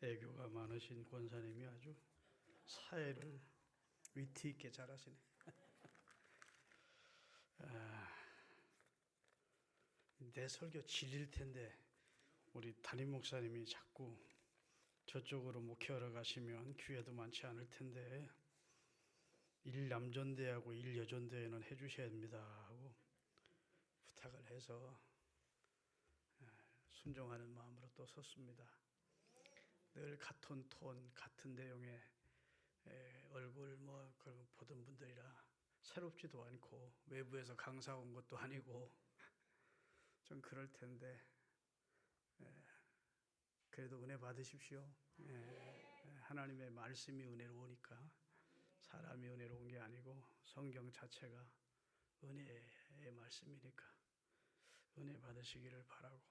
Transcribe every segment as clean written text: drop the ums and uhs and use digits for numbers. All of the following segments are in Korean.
애교가 많으신 권사님이 아주 사회를 위트 있게 잘하시네. 내 설교 질릴 텐데 우리 담임 목사님이 자꾸 저쪽으로 목회하러 가시면 기회도 많지 않을 텐데 일남전대하고 일여전대회는 해주셔야 합니다 하고 부탁을 해서 순종하는 마음으로 또 섰습니다. 늘 같은 톤, 같은 내용의 얼굴 그런 보던 분들이라 새롭지도 않고 외부에서 강사 온 것도 아니고 좀 그럴 텐데 그래도 은혜 받으십시오. 하나님의 말씀이 은혜로우니까 사람이 은혜로운 게 아니고 성경 자체가 은혜의 말씀이니까 은혜 받으시기를 바라고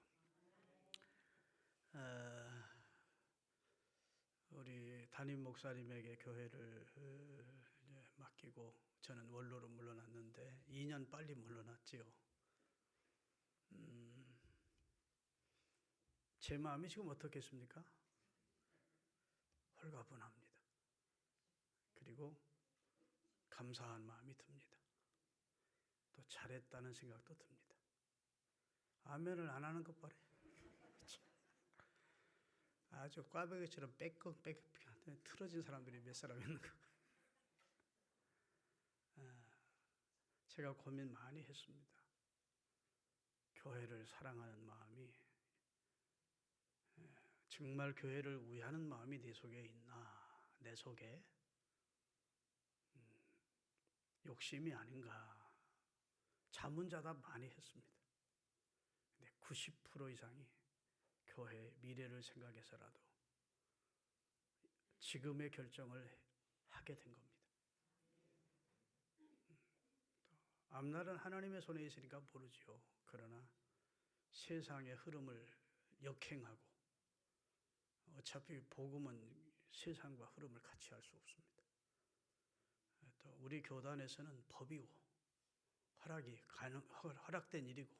우리 담임 목사님에게 교회를 이제 맡기고 저는 원로로 물러났는데 2년 빨리 물러났지요. 제 마음이 지금 어떻겠습니까? 홀가분합니다. 그리고 감사한 마음이 듭니다. 또 잘했다는 생각도 듭니다. 아멘을 안 하는 것 봐래. 아주 꽈배기처럼 빽꺽 틀어진 사람들이 몇 사람 있는 거. 제가 고민 많이 했습니다. 교회를 사랑하는 마음이 정말 교회를 위하는 마음이 내 속에 있나? 내 속에 욕심이 아닌가? 자문자답 많이 했습니다. 근데 90% 이상이 교회의 미래를 생각해서라도 지금의 결정을 하게 된 겁니다. 앞날은 하나님의 손에 있으니까 모르지요. 그러나 세상의 흐름을 역행하고 어차피 복음은 세상과 흐름을 같이 할 수 없습니다. 또 우리 교단에서는 법이고 허락된 일이고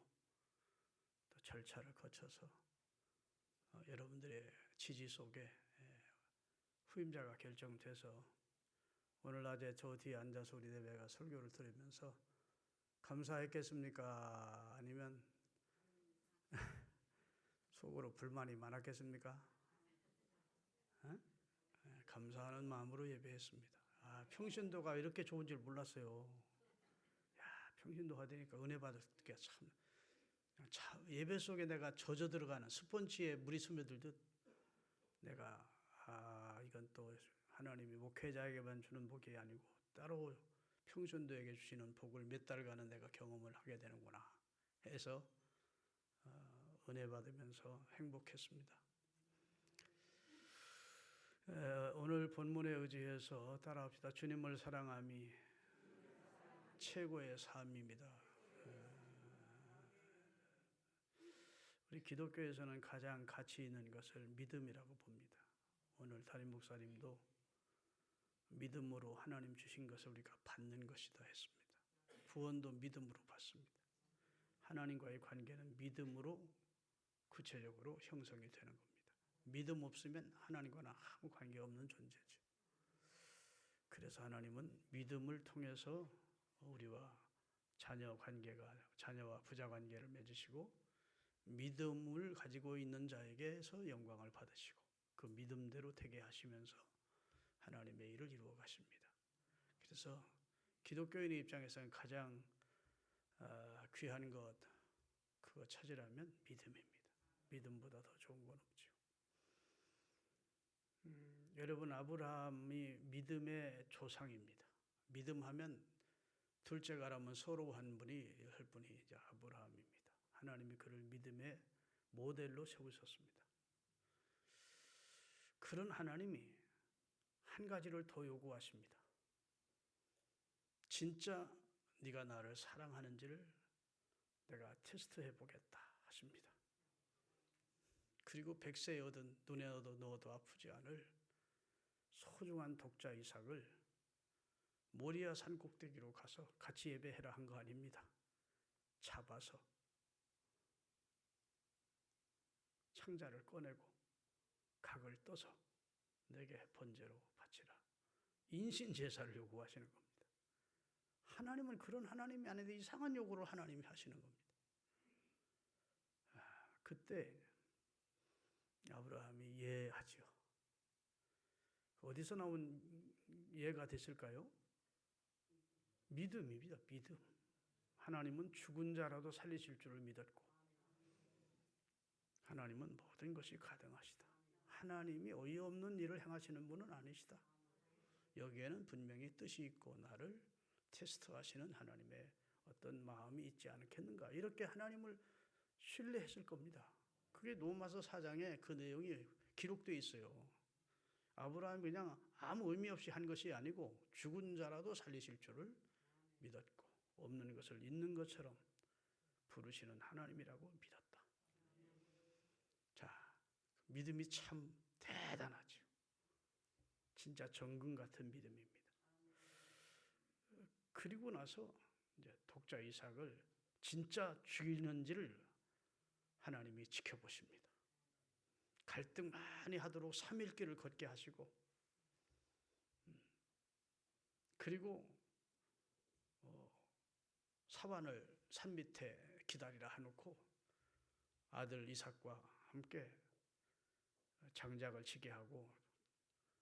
또 절차를 거쳐서 여러분들의 지지 속에 후임자가 결정돼서 오늘 낮에 저 뒤에 앉아서 우리 대배가 설교를 들으면서 감사했겠습니까? 아니면 속으로 불만이 많았겠습니까? 감사하는 마음으로 예배했습니다. 평신도가 이렇게 좋은 줄 몰랐어요. 평신도가 되니까 은혜 받을 게 참 예배 속에 내가 젖어 들어가는 스펀지에 물이 스며들듯 내가 이건 또 하나님이 목회자에게만 주는 복이 아니고 따로 평신도에게 주시는 복을 몇 달간은 내가 경험을 하게 되는구나 해서 은혜 받으면서 행복했습니다. 오늘 본문에 의지해서 따라합시다. 주님을 사랑함이 최고의 삶입니다. 우리 기독교에서는 가장 가치 있는 것을 믿음이라고 봅니다. 오늘 담임 목사님도 믿음으로 하나님 주신 것을 우리가 받는 것이다 했습니다. 구원도 믿음으로 받습니다. 하나님과의 관계는 믿음으로 구체적으로 형성이 되는 겁니다. 믿음 없으면 하나님과는 아무 관계없는 존재죠. 그래서 하나님은 믿음을 통해서 우리와 자녀와 부자 관계를 맺으시고 믿음을 가지고 있는 자에게서 영광을 받으시고 그 믿음대로 되게 하시면서 하나님의 일을 이루어 가십니다. 그래서 기독교인의 입장에서는 가장 귀한 것 그거 찾으라면 믿음입니다. 믿음보다 더 좋은 건 없죠. 여러분 아브라함이 믿음의 조상입니다. 믿음하면 둘째가라면 서러워한 분이 할 분이 이제 아브라함입니다. 하나님이 그를 믿음의 모델로 세우셨습니다. 그런 하나님이 한 가지를 더 요구하십니다. 진짜 네가 나를 사랑하는지를 내가 테스트해 보겠다 하십니다. 그리고 100세에 얻은 눈에 넣어도 아프지 않을 소중한 독자 이삭을 모리아 산 꼭대기로 가서 같이 예배해라 한 거 아닙니다. 잡아서 창자를 꺼내고 각을 떠서 내게 번제로 바치라. 인신 제사를 요구하시는 겁니다. 하나님은 그런 하나님이 아닌데 이상한 요구를 하나님이 하시는 겁니다. 그때 아브라함이 예하지요. 어디서 나온 예가 됐을까요? 믿음입니다. 믿음. 하나님은 죽은 자라도 살리실 줄을 믿었고 하나님은 모든 것이 가능하시다. 하나님이 어이없는 일을 행하시는 분은 아니시다. 여기에는 분명히 뜻이 있고 나를 테스트하시는 하나님의 어떤 마음이 있지 않겠는가. 이렇게 하나님을 신뢰했을 겁니다. 그게 로마서 4장에 그 내용이 기록되어 있어요. 아브라함이 그냥 아무 의미 없이 한 것이 아니고 죽은 자라도 살리실 줄을 믿었고 없는 것을 있는 것처럼 부르시는 하나님이라고 믿었다. 자, 믿음이 참 대단하죠. 진짜 정금 같은 믿음입니다. 그리고 나서 이제 독자 이삭을 진짜 죽이는지를 하나님이 지켜보십니다. 갈등 많이 하도록 3일 길을 걷게 하시고 그리고 사환을 산 밑에 기다리라 해놓고 아들 이삭과 함께 장작을 치게 하고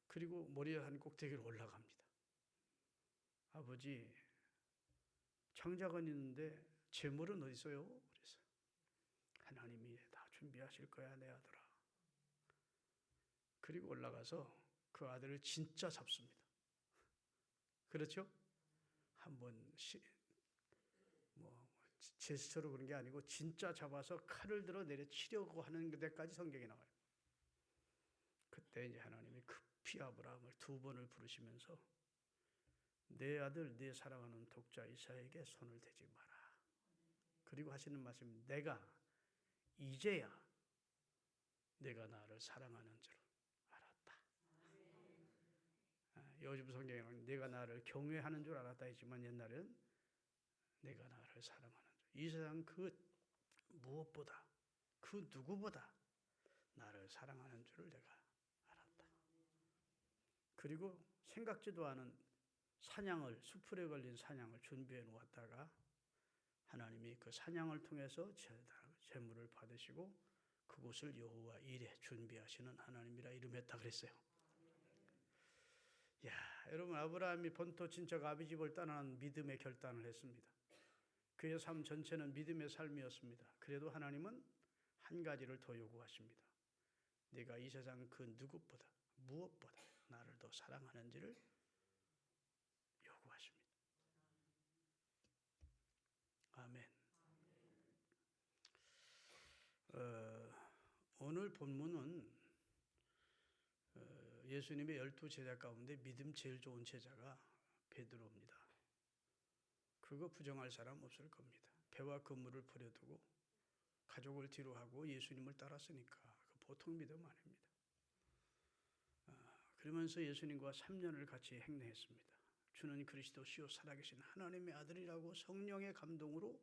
그리고 모리아 산 꼭대기로 올라갑니다. 아버지, 장작은 있는데 제물은 어디 있어요? 그래서 하나님이 다 준비하실 거야 내 아들아. 그리고 올라가서 그 아들을 진짜 잡습니다. 그렇죠? 한번 제스처로 그런 게 아니고 진짜 잡아서 칼을 들어 내려치려고 하는 데까지 성경에 나와요. 그때 이제 하나님이 급히 아브라함을 2번을 부르시면서 내 아들, 내 사랑하는 독자 이삭에게 손을 대지 마라. 그리고 하시는 말씀, 내가 이제야 내가 나를 사랑하는 줄 알았다. 요즘 성경에는 내가 나를 경외하는 줄 알았다 했지만 옛날에는 내가 나를 사랑하는 줄. 이 세상 그 무엇보다 그 누구보다 나를 사랑하는 줄을 내가 알았다. 그리고 생각지도 않은 사냥을 수풀에 걸린 사냥을 준비해 놓았다가 하나님이 그 사냥을 통해서 제물을 받으시고 그곳을 여호와 일에 준비하시는 하나님이라 이름했다 그랬어요. 야, 여러분 아브라함이 본토 친척 아비집을 떠나는 믿음의 결단을 했습니다. 그의 삶 전체는 믿음의 삶이었습니다. 그래도 하나님은 한 가지를 더 요구하십니다. 네가 이 세상 그 누구보다 무엇보다 나를 더 사랑하는지를 요구하십니다. 아멘. 오늘 본문은 예수님의 12제자 가운데 믿음 제일 좋은 제자가 베드로입니다. 그거 부정할 사람 없을 겁니다. 배와 그물을 버려두고 가족을 뒤로 하고 예수님을 따랐으니까 보통 믿음 아닙니다. 그러면서 예수님과 3년을 같이 행례했습니다. 주는 그리스도시요 살아계신 하나님의 아들이라고 성령의 감동으로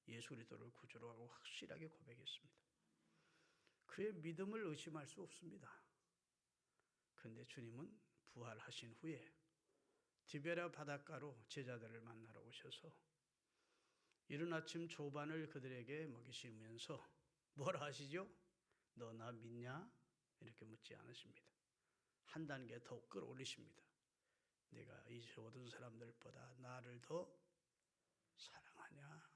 예수 그리스도를 구주로 하고 확실하게 고백했습니다. 그의 믿음을 의심할 수 없습니다. 그런데 주님은 부활하신 후에 디베라 바닷가로 제자들을 만나러 오셔서 이른 아침 조반을 그들에게 먹이시면서 뭐라 하시죠? 너 나 믿냐? 이렇게 묻지 않으십니다. 한 단계 더 끌어올리십니다. 내가 이 모든 사람들보다 나를 더 사랑하냐?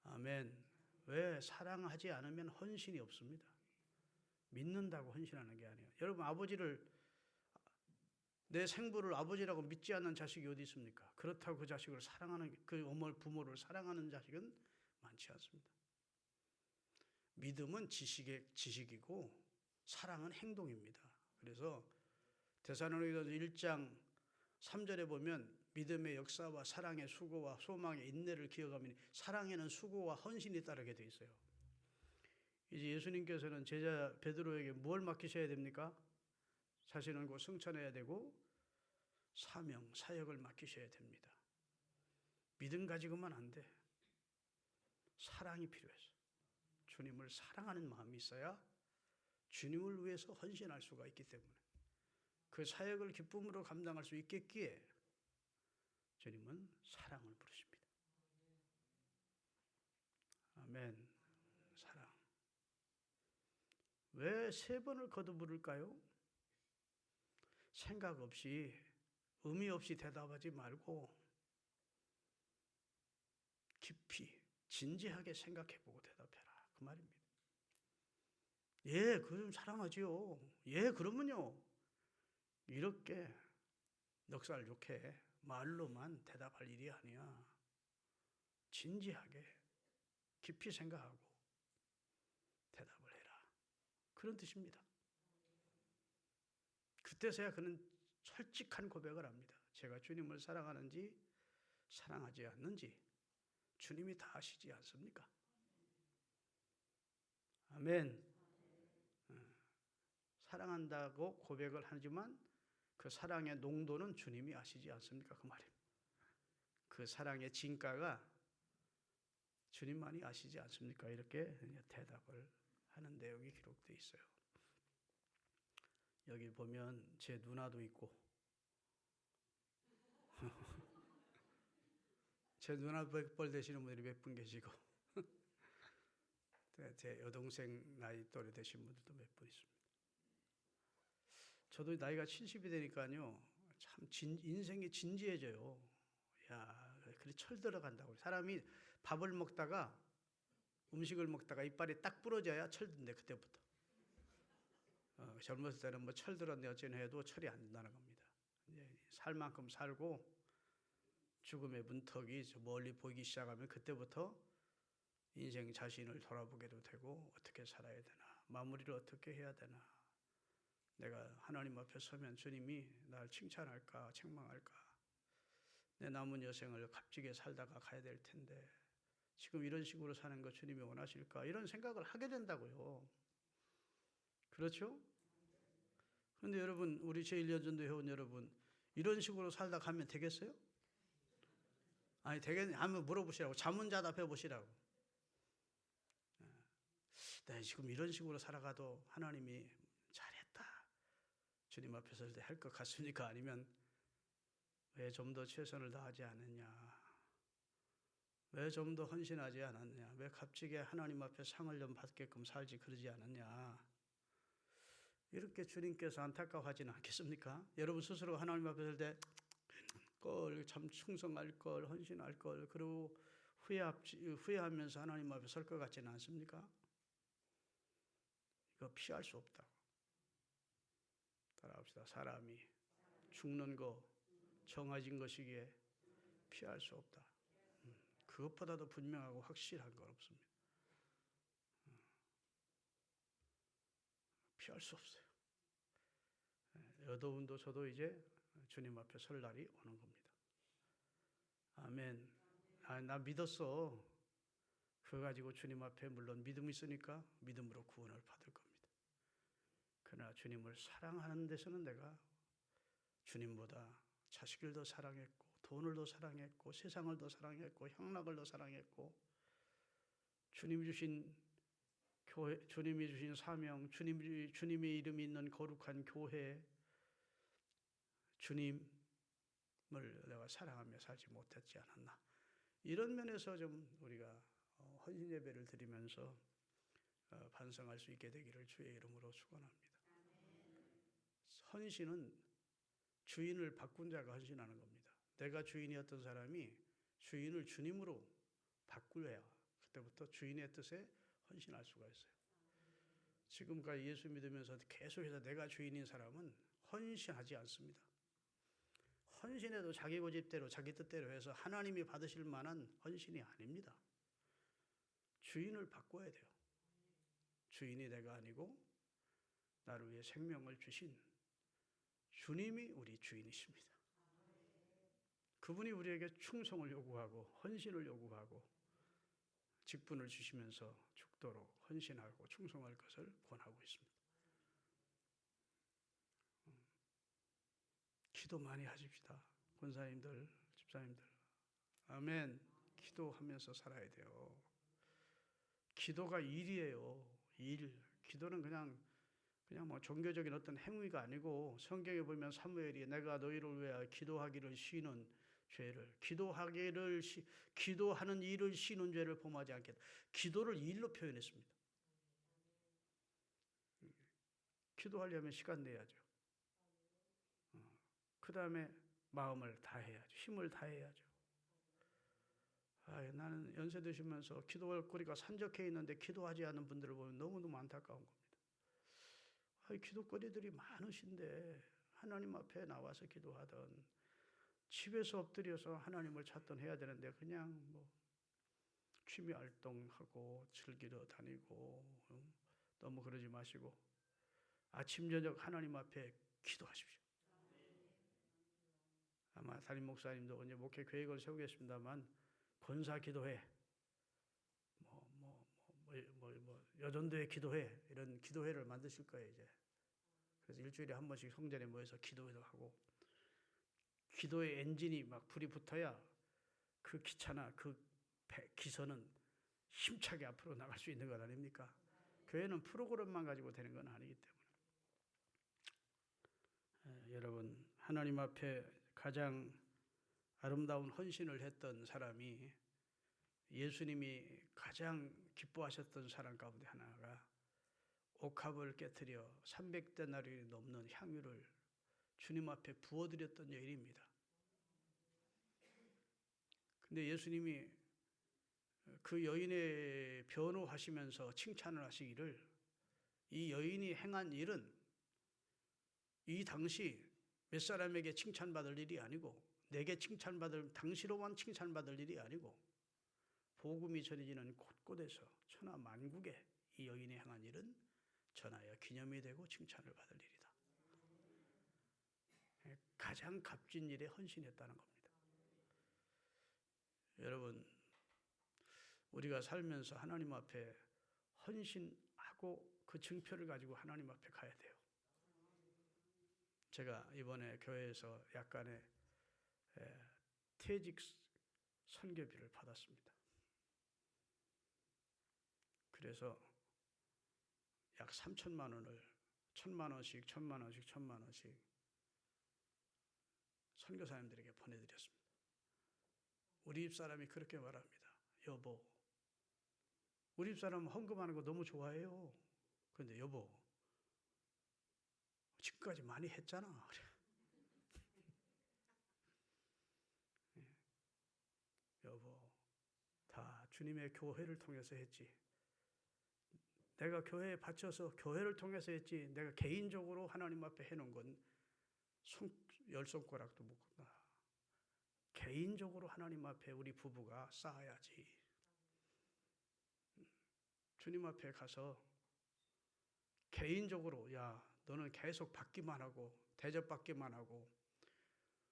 아멘. 왜? 사랑하지 않으면 헌신이 없습니다. 믿는다고 헌신하는 게 아니에요. 여러분 아버지를 내 생부를 아버지라고 믿지 않는 자식이 어디 있습니까? 그렇다고 그 자식을 사랑하는 그 부모를 사랑하는 자식은 많지 않습니다. 믿음은 지식이고 사랑은 행동입니다. 그래서 데살로니가서 1장 3절에 보면 믿음의 역사와 사랑의 수고와 소망의 인내를 기억하면 사랑에는 수고와 헌신이 따르게 돼 있어요. 이제 예수님께서는 제자 베드로에게 뭘 맡기셔야 됩니까? 자신은 곧 승천해야 되고 사명, 사역을 맡기셔야 됩니다. 믿음 가지고만 안 돼. 사랑이 필요해서 주님을 사랑하는 마음이 있어야 주님을 위해서 헌신할 수가 있기 때문에 그 사역을 기쁨으로 감당할 수 있겠기에 주님은 사랑을 부르십니다. 아멘. 사랑. 왜 3번을 거듭 부를까요? 생각 없이 의미 없이 대답하지 말고 깊이 진지하게 생각해보고 대답해라 그 말입니다. 예, 그럼 사랑하지요. 예, 그러면요. 이렇게 넉살 좋게 말로만 대답할 일이 아니야. 진지하게 깊이 생각하고 대답을 해라. 그런 뜻입니다. 그때서야 그는 솔직한 고백을 합니다. 제가 주님을 사랑하는지 사랑하지 않는지 주님이 다 아시지 않습니까? 아멘. 사랑한다고 고백을 하지만 그 사랑의 농도는 주님이 아시지 않습니까? 그 말입니다. 그 사랑의 진가가 주님만이 아시지 않습니까? 이렇게 대답을 하는 내용이 기록되어 있어요. 여기 보면 제 누나도 있고 제 누나 뻘 되시는 분들이 몇 분 계시고 제 여동생 나이 또래 되신 분들도 몇 분 있습니다. 저도 나이가 70이 되니까요 참 인생이 진지해져요. 야, 그래 철 들어간다고. 사람이 밥을 먹다가 음식을 먹다가 이빨이 딱 부러져야 철든데 그때부터. 젊었을 때는 뭐 철 들었네 어쩌네 해도 철이 안 된다는 겁니다. 이제 살 만큼 살고 죽음의 문턱이 멀리 보이기 시작하면 그때부터 인생 자신을 돌아보게도 되고 어떻게 살아야 되나, 마무리를 어떻게 해야 되나, 내가 하나님 앞에 서면 주님이 날 칭찬할까 책망할까, 내 남은 여생을 값지게 살다가 가야 될 텐데 지금 이런 식으로 사는 거 주님이 원하실까, 이런 생각을 하게 된다고요. 그렇죠? 그런데 여러분, 우리 제1년전도 회원 여러분, 이런 식으로 살다 가면 되겠어요? 아니 되겠네. 한번 물어보시라고. 자문자답해 보시라고. 네, 지금 이런 식으로 살아가도 하나님이 잘했다 주님 앞에 설 때 할 것 같습니까? 아니면 왜 좀 더 최선을 다하지 않느냐, 왜 좀 더 헌신하지 않았냐, 왜 값지게 하나님 앞에 상을 좀 받게끔 살지 그러지 않았냐, 이렇게 주님께서 안타까워하지는 않겠습니까? 여러분 스스로 하나님 앞에 설 때 참 충성할 걸, 헌신할 걸, 그리고 후회하면서 하나님 앞에 설 것 같지는 않습니까? 이거 피할 수 없다고. 따라합시다. 사람이 죽는 거 정해진 것이기에 피할 수 없다. 그것보다도 분명하고 확실한 건 없습니다. 피할 수 없어요. 여러분도 저도 이제 주님 앞에 설 날이 오는 겁니다. 아멘. 나 믿었어. 그거 가지고 주님 앞에 물론 믿음이 있으니까 믿음으로 구원을 받을 겁니다. 그러나 주님을 사랑하는 데서는 내가 주님보다 자식을 더 사랑했고, 돈을 더 사랑했고, 세상을 더 사랑했고, 향락을 더 사랑했고, 주님이 주신 교회, 주님이 주신 사명, 주님의 이름이 있는 거룩한 교회, 주님을 내가 사랑하며 살지 못했지 않았나. 이런 면에서 좀 우리가 헌신 예배를 드리면서 반성할 수 있게 되기를 주의 이름으로 축원합니다. 헌신은 주인을 바꾼 자가 헌신하는 겁니다. 내가 주인이었던 사람이 주인을 주님으로 바꾸어야 그때부터 주인의 뜻에 헌신할 수가 있어요. 지금까지 예수 믿으면서 계속해서 내가 주인인 사람은 헌신하지 않습니다. 헌신해도 자기 고집대로 자기 뜻대로 해서 하나님이 받으실 만한 헌신이 아닙니다. 주인을 바꿔야 돼요. 주인이 내가 아니고 나를 위해 생명을 주신 주님이 우리 주인이십니다. 그분이 우리에게 충성을 요구하고 헌신을 요구하고 직분을 주시면서 죽도록 헌신하고 충성할 것을 권하고 있습니다. 기도 많이 하십시다. 권사님들, 집사님들. 아멘. 기도하면서 살아야 돼요. 기도가 일이에요. 일. 기도는 그냥 그냥 뭐 종교적인 어떤 행위가 아니고 성경에 보면 사무엘이 내가 너희를 위하여 기도하기를 쉬는 죄를 기도하는 일을 쉬는 죄를 범하지 않겠다. 기도를 일로 표현했습니다. 기도하려면 시간 내야죠. 그 다음에 마음을 다해야죠. 힘을 다해야죠. 나는 연세 드시면서 기도할 거리가 산적해 있는데 기도하지 않는 분들을 보면 너무너무 안타까운 겁니다. 기도거리들이 많으신데 하나님 앞에 나와서 기도하던 집에서 엎드려서 하나님을 찾던 해야 되는데 그냥 뭐 취미 활동하고 즐기러 다니고 너무 그러지 마시고 아침 저녁 하나님 앞에 기도하십시오. 아마 담임 목사님도 이제 목회 계획을 세우겠습니다만 권사 기도회, 여전도회 기도회 이런 기도회를 만드실 거예요 이제. 그래서 일주일에 한 번씩 성전에 모여서 기도회도 하고 기도의 엔진이 막 불이 붙어야 그 기차나 그 기선은 힘차게 앞으로 나갈 수 있는 것 아닙니까? 교회는 프로그램만 가지고 되는 건 아니기 때문에 여러분 하나님 앞에 가장 아름다운 헌신을 했던 사람이 예수님이 가장 기뻐하셨던 사람 가운데 하나가 옥합을 깨트려 300데나리온이 넘는 향유를 주님 앞에 부어드렸던 여인입니다. 근데 예수님이 그 여인의 변호하시면서 칭찬을 하시기를 이 여인이 행한 일은 이 당시 몇 사람에게 칭찬받을 일이 아니고 내게 칭찬받을 당시로만 칭찬받을 일이 아니고 복음이 전해지는 곳곳에서 천하 만국에 이 여인이 행한 일은 전하여 기념이 되고 칭찬을 받을 일이다. 가장 값진 일에 헌신했다는 겁니다. 여러분 우리가 살면서 하나님 앞에 헌신하고 그 증표를 가지고 하나님 앞에 가야 돼요. 제가 이번에 교회에서 약간의 퇴직 선교비를 받았습니다. 그래서 약 3천만 원을 1,000만 원씩 선교사님들에게 보내드렸습니다. 우리 집사람이 그렇게 말합니다. 여보, 우리 집사람 헌금하는 거 너무 좋아해요. 그런데 여보, 지금까지 많이 했잖아. 여보, 다 주님의 교회를 통해서 했지. 내가 교회에 바쳐서 교회를 통해서 했지. 내가 개인적으로 하나님 앞에 해놓은 건 10손가락도 못 건다. 개인적으로 하나님 앞에 우리 부부가 쌓아야지. 주님 앞에 가서 개인적으로 야 너는 계속 받기만 하고 대접받기만 하고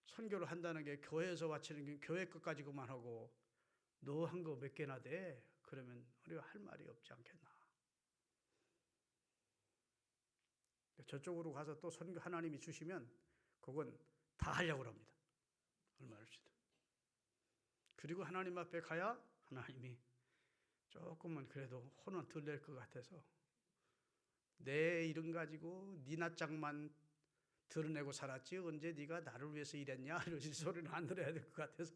선교를 한다는 게 교회에서 바치는 게 교회 것 가지고만 하고 너 한 거 몇 개나 돼? 그러면 우리가 할 말이 없지 않겠나? 저쪽으로 가서 또 선교 하나님이 주시면 그건 다 하려고 합니다. 얼마나 합시다. 그리고 하나님 앞에 가야 하나님이 조금은 그래도 혼은 덜 낼 것 같아서 내 이름 가지고 네 낯짝만 드러내고 살았지 언제 네가 나를 위해서 일했냐 이런 소리는 안 들어야 될 것 같아서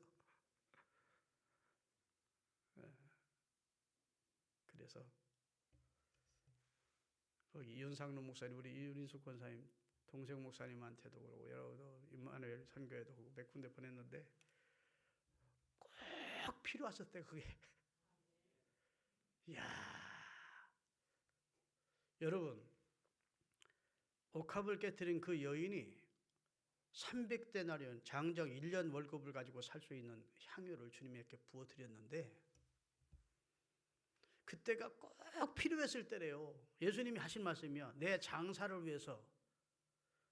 그래서 거기 이윤상로 목사님 우리 이윤숙 권사님 동생 목사님한테도 그러고 여러 임마누엘 선교회도 몇 군데 보냈는데 꼭 필요하셨대 그게. 이야 여러분 옥합을 깨뜨린 그 여인이 300데나리온 장정 1년 월급을 가지고 살 수 있는 향유를 주님에게 부어드렸는데 그때가 꼭 필요했을 때래요. 예수님이 하신 말씀이요. 내 장사를 위해서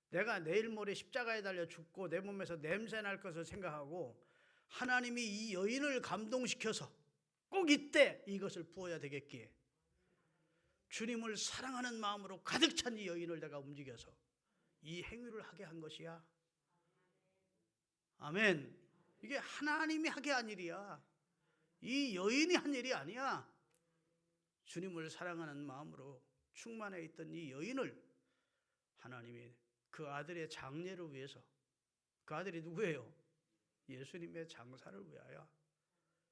내가 내일 모레 십자가에 달려 죽고 내 몸에서 냄새 날 것을 생각하고 하나님이 이 여인을 감동시켜서 꼭 이때 이것을 부어야 되겠기에 주님을 사랑하는 마음으로 가득 찬 이 여인을 내가 움직여서 이 행위를 하게 한 것이야. 아멘. 이게 하나님이 하게 한 일이야. 이 여인이 한 일이 아니야. 주님을 사랑하는 마음으로 충만해 있던 이 여인을 하나님이 그 아들의 장례를 위해서, 그 아들이 누구예요? 예수님의 장사를 위하여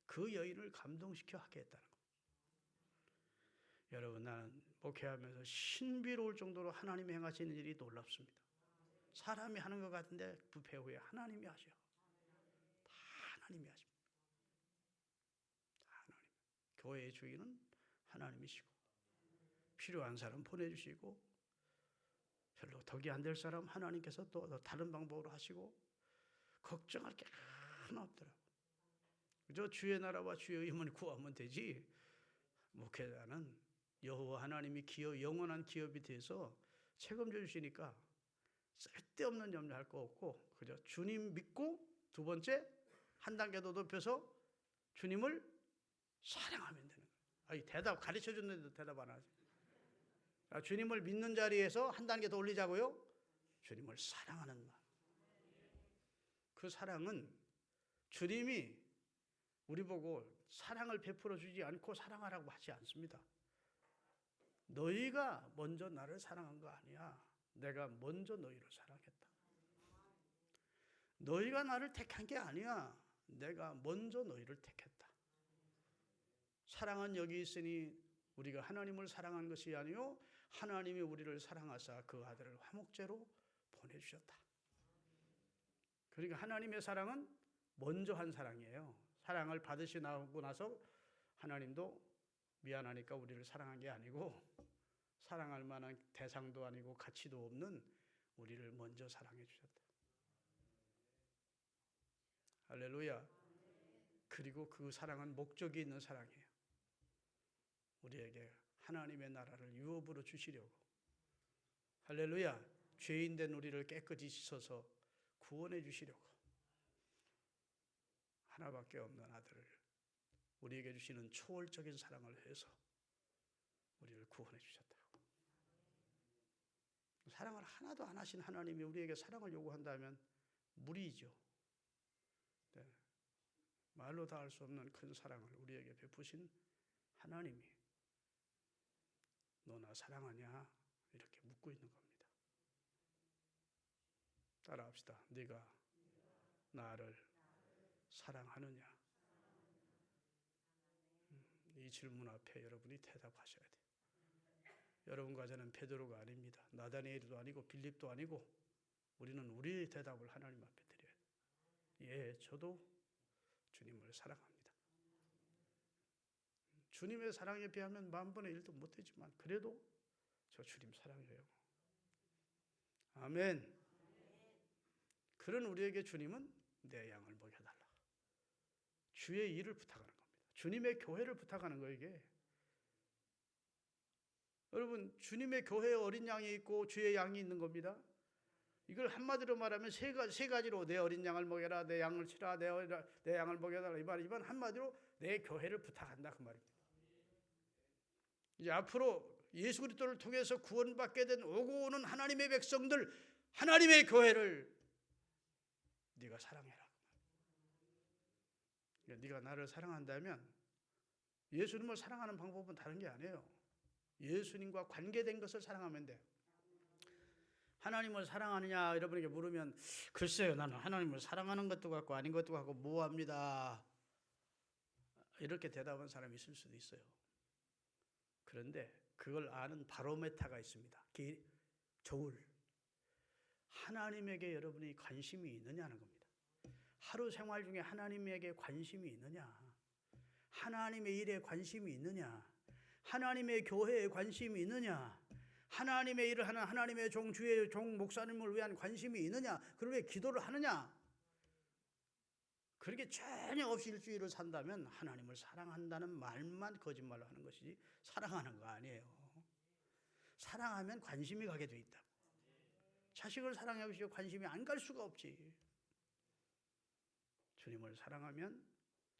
그 여인을 감동시켜 하게 했다는 겁니다. 여러분, 나는 목회하면서 신비로울 정도로 하나님이 행하시는 일이 놀랍습니다. 사람이 하는 것 같은데 부패 후에 하나님이 하셔. 다 하나님이 하십니다. 다 하나님. 교회의 주인은 하나님이시고, 필요한 사람 보내주시고, 별로 덕이 안 될 사람 하나님께서 또 다른 방법으로 하시고, 걱정할 게 하나 없더라고. 그저 주의 나라와 주의 의만 구하면 되지. 목회자는 여호와 하나님이 영원한 기업이 돼서 책임져 주시니까 쓸데없는 염려할 거 없고, 그저 주님 믿고, 두 번째 한 단계 더 높여서 주님을 사랑하면 되는 거예요. 아니, 대답 가르쳐 줬는데도 대답 안 하지. 주님을 믿는 자리에서 한 단계 더 올리자고요. 주님을 사랑하는 말. 그 사랑은 주님이 우리 보고 사랑을 베풀어 주지 않고 사랑하라고 하지 않습니다. 너희가 먼저 나를 사랑한 거 아니야. 내가 먼저 너희를 사랑했다. 너희가 나를 택한 게 아니야. 내가 먼저 너희를 택했다. 사랑은 여기 있으니 우리가 하나님을 사랑한 것이 아니요 하나님이 우리를 사랑하사 그 아들을 화목제로 보내주셨다. 그러니까 하나님의 사랑은 먼저 한 사랑이에요. 사랑을 받으시고 나서 하나님도 미안하니까 우리를 사랑한 게 아니고, 사랑할 만한 대상도 아니고 가치도 없는 우리를 먼저 사랑해 주셨다. 할렐루야. 그리고 그 사랑은 목적이 있는 사랑이에요. 우리에게 하나님의 나라를 유업으로 주시려고. 할렐루야. 죄인 된 우리를 깨끗이 씻어서 구원해 주시려고 하나밖에 없는 아들을 우리에게 주시는 초월적인 사랑을 해서 우리를 구원해 주셨다고. 사랑을 하나도 안 하신 하나님이 우리에게 사랑을 요구한다면 무리죠. 네. 말로 다 할 수 없는 큰 사랑을 우리에게 베푸신 하나님이 너 나 사랑하냐? 이렇게 묻고 있는 겁니다. 따라합시다. 네가 나를 사랑하느냐? 이 질문 앞에 여러분이 대답하셔야 돼요. 여러분과 저는 베드로가 아닙니다. 나다니엘도 아니고 빌립도 아니고, 우리는 우리의 대답을 하나님 앞에 드려야 돼요. 예, 저도 주님을 사랑합니다. 주님의 사랑에 비하면 10,000분의 1도 못 되지만 그래도 저 주님 사랑해요. 아멘. 그런 우리에게 주님은 내 양을 먹여달라. 주의 일을 부탁하는 겁니다. 주님의 교회를 부탁하는 거예요, 이게. 여러분, 주님의 교회에 어린 양이 있고 주의 양이 있는 겁니다. 이걸 한마디로 말하면 세 가지로 내 어린 양을 먹여라, 내 양을 치라, 내 양을 먹여달라. 이번 한마디로 내 교회를 부탁한다 그 말입니다. 이제 앞으로 예수 그리스도를 통해서 구원받게 된 오고 오는 하나님의 백성들, 하나님의 교회를 네가 사랑해라. 네가 나를 사랑한다면 예수님을 사랑하는 방법은 다른 게 아니에요. 예수님과 관계된 것을 사랑하면 돼요. 하나님을 사랑하느냐 여러분에게 물으면 글쎄요, 나는 하나님을 사랑하는 것도 같고 아닌 것도 같고 모호합니다. 이렇게 대답한 사람이 있을 수도 있어요. 그런데 그걸 아는 바로메타가 있습니다. 저울. 하나님에게 여러분이 관심이 있느냐는 겁니다. 하루 생활 중에 하나님에게 관심이 있느냐, 하나님의 일에 관심이 있느냐, 하나님의 교회에 관심이 있느냐, 하나님의 일을 하는 하나님의 종, 주의 종 목사님을 위한 관심이 있느냐, 그를 위해 기도를 하느냐. 그렇게 전혀 없이 일주일을 산다면 하나님을 사랑한다는 말만 거짓말로 하는 것이지 사랑하는 거 아니에요. 사랑하면 관심이 가게 돼 있다. 자식을 사랑하고 관심이 안 갈 수가 없지. 주님을 사랑하면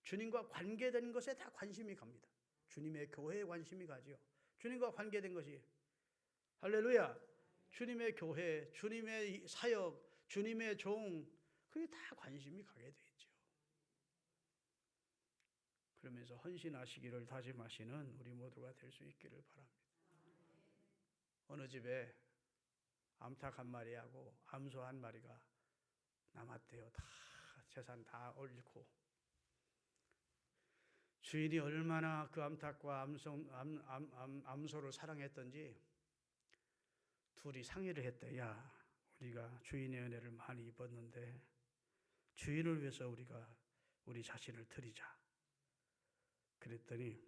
주님과 관계된 것에 다 관심이 갑니다. 주님의 교회에 관심이 가죠. 주님과 관계된 것이, 할렐루야, 주님의 교회, 주님의 사역, 주님의 종, 그게 다 관심이 가게 돼 있죠. 그러면서 헌신하시기를 다짐하시는 우리 모두가 될 수 있기를 바랍니다. 어느 집에 암탉 한 마리하고 암소 한 마리가 남았대요. 다 재산 다 얽고 주인이 얼마나 그 암탉과 암소를 사랑했던지 둘이 상의를 했대. 야, 우리가 주인의 은혜를 많이 입었는데 주인을 위해서 우리가 우리 자신을 드리자. 그랬더니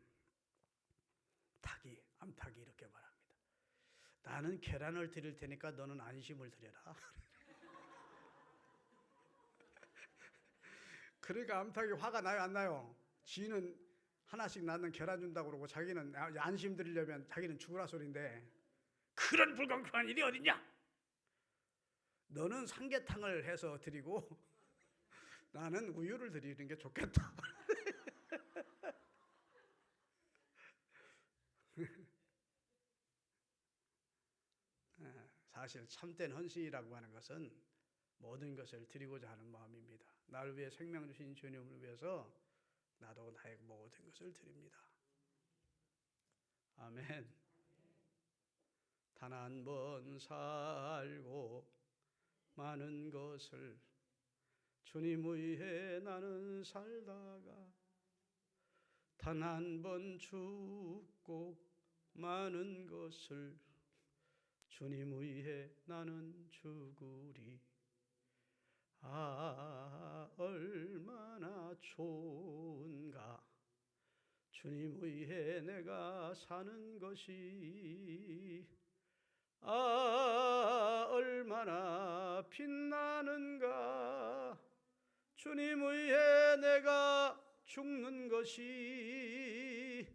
암탉이 이렇게 말합니다. 나는 계란을 드릴 테니까 너는 안심을 드려라. 그러니까 암탉이 화가 나요, 안 나요? 지는 하나씩 낳는 계란 준다고 그러고 자기는 안심 드리려면 자기는 죽으라 소리인데 그런 불공평한 일이 어딨냐? 너는 삼계탕을 해서 드리고 나는 우유를 드리는 게 좋겠다. 사실 참된 헌신이라고 하는 것은 모든 것을 드리고자 하는 마음입니다. 나를 위해 생명 주신 주님을 위해서 나도 나의 모든 것을 드립니다. 아멘. 단 한 번 살고 많은 것을 주님 위해 나는 살다가 단 한 번 죽고 많은 것을 주님 위해 나는 죽으리. 아, 얼마나 좋은가. 주님 위해 내가 사는 것이 얼마나 빛나는가. 주님 위해 내가 죽는 것이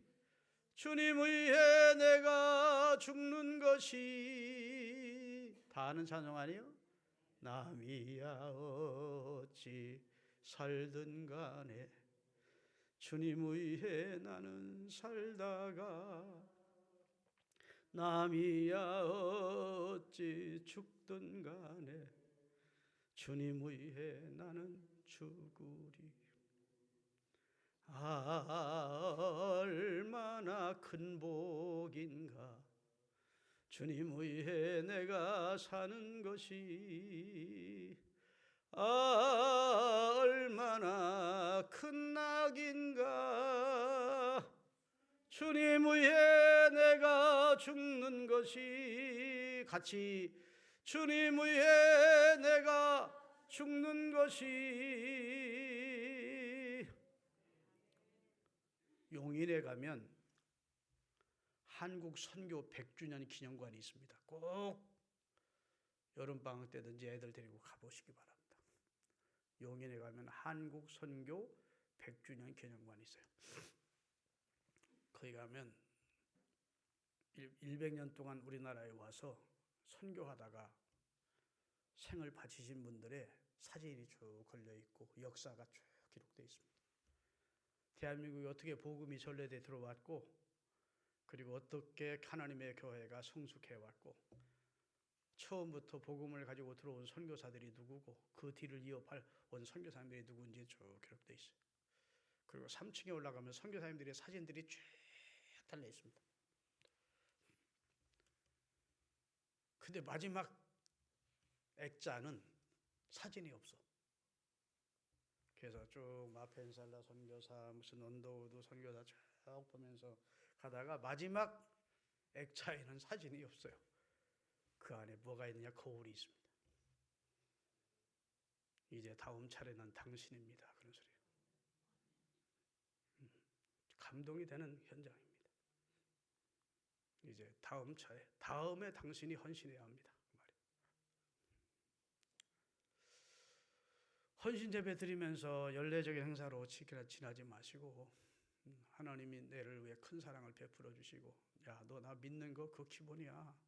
주님 위해 내가 죽는 것이 다 아는 찬송 아니에요? 남이야 어찌 살든 간에 주님 위해 나는 살다가 남이야 어찌 죽든 간에 주님 위해 나는 죽으리. 얼마나 큰 복인가. 주님 위해 내가 사는 것이 얼마나 큰 낙인가. 주님 위해 내가 죽는 것이 같이 주님 위해 내가 죽는 것이. 용인에 가면 한국 선교 100주년 기념관이 있습니다. 꼭 여름방학 때든지 애들 데리고 가보시기 바랍니다. 용인에 가면 한국 선교 100주년 기념관이 있어요. 거기 가면 100년 동안 우리나라에 와서 선교하다가 생을 바치신 분들의 사진이 쭉 걸려있고 역사가 쭉 기록되어 있습니다. 대한민국이 어떻게 복음이 전래돼 들어왔고 그리고 어떻게 하나님의 교회가 성숙해왔고 처음부터 복음을 가지고 들어온 선교사들이 누구고 그 뒤를 이어온 선교사님들이 누군지 쭉 기록되어 있어요. 그리고 3층에 올라가면 선교사님들의 사진들이 쭉 달려 있습니다. 근데 마지막 액자는 사진이 없어. 그래서 쭉 마펜살라 선교사 무슨 언더우드 선교사 쭉 보면서 가다가 마지막 액자에는 사진이 없어요. 그 안에 뭐가 있느냐? 거울이 있습니다. 이제 다음 차례는 당신입니다. 그런 소리예요. 감동이 되는 현장입니다. 이제 다음 차례, 다음에 당신이 헌신해야 합니다. 헌신 예배 드리면서 연례적인 행사로 지나지 마시고 하나님이 내를 위해 큰 사랑을 베풀어 주시고 야, 너 나 믿는 거 그거 기본이야.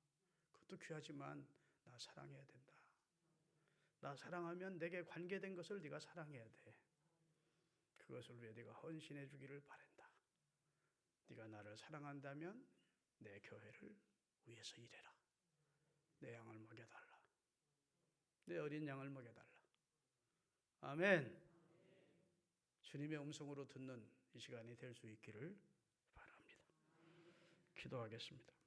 그것도 귀하지만 나 사랑해야 된다. 나 사랑하면 내게 관계된 것을 네가 사랑해야 돼. 그것을 위해 네가 헌신해 주기를 바란다. 네가 나를 사랑한다면 내 교회를 위해서 일해라. 내 양을 먹여달라. 내 어린 양을 먹여달라. 아멘. 주님의 음성으로 듣는 이 시간이 될 수 있기를 바랍니다. 기도하겠습니다.